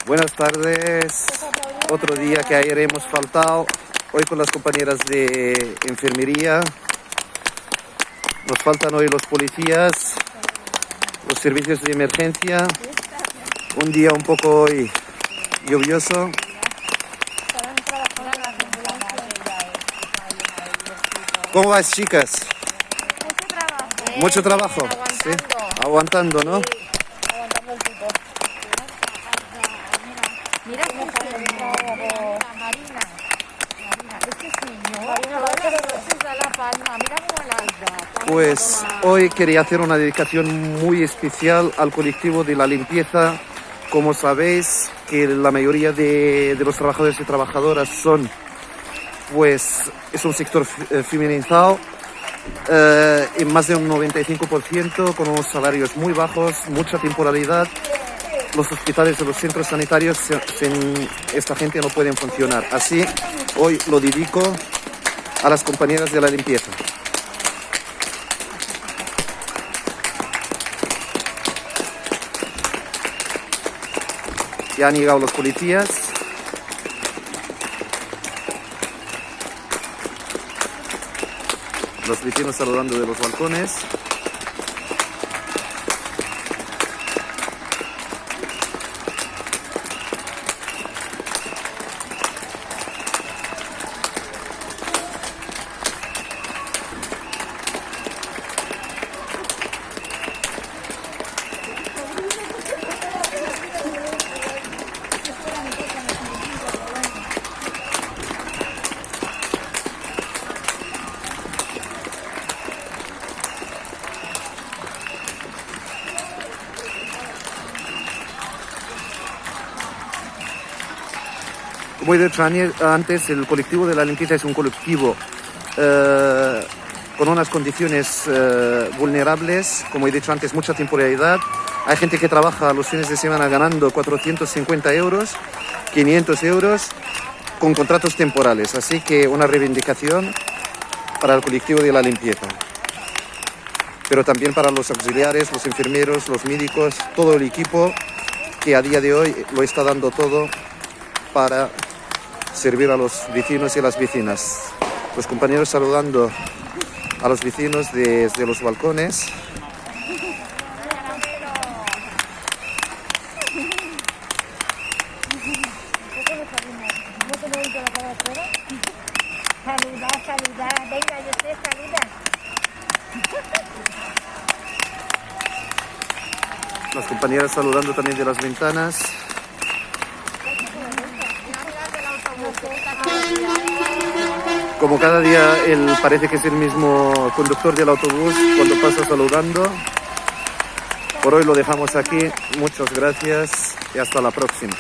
Buenas tardes. Otro día que ayer hemos faltado. Hoy con las compañeras de enfermería. Nos faltan hoy los policías, los servicios de emergencia. Un día un poco hoy lluvioso. ¿Cómo vas, chicas? Mucho trabajo. Sí, aguantando, ¿no? Aguantando el tipo. Mira cómo Marina. Este señor. Marina, la palma. Mira cómo la da. Pues hoy quería hacer una dedicación muy especial al colectivo de la limpieza. Como sabéis, que la mayoría de los trabajadores y trabajadoras es un sector feminizado, en más de un 95%, con unos salarios muy bajos, mucha temporalidad. Los hospitales y los centros sanitarios sin esta gente no pueden funcionar. Así, hoy lo dedico a las compañeras de la limpieza. Ya han llegado los policías. Los vecinos saludando de los balcones. Como he dicho antes, el colectivo de la limpieza es un colectivo con unas condiciones vulnerables. Como he dicho antes, mucha temporalidad. Hay gente que trabaja los fines de semana ganando 450 euros, 500 euros, con contratos temporales. Así que una reivindicación para el colectivo de la limpieza. Pero también para los auxiliares, los enfermeros, los médicos, todo el equipo que a día de hoy lo está dando todo para servir a los vecinos y a las vecinas. Los compañeros saludando a los vecinos desde los balcones. Saludar, venga, yo sé, saluda. Las compañeras saludando también de las ventanas. Como cada día, parece que es el mismo conductor del autobús cuando pasa saludando. Por hoy lo dejamos aquí. Muchas gracias y hasta la próxima.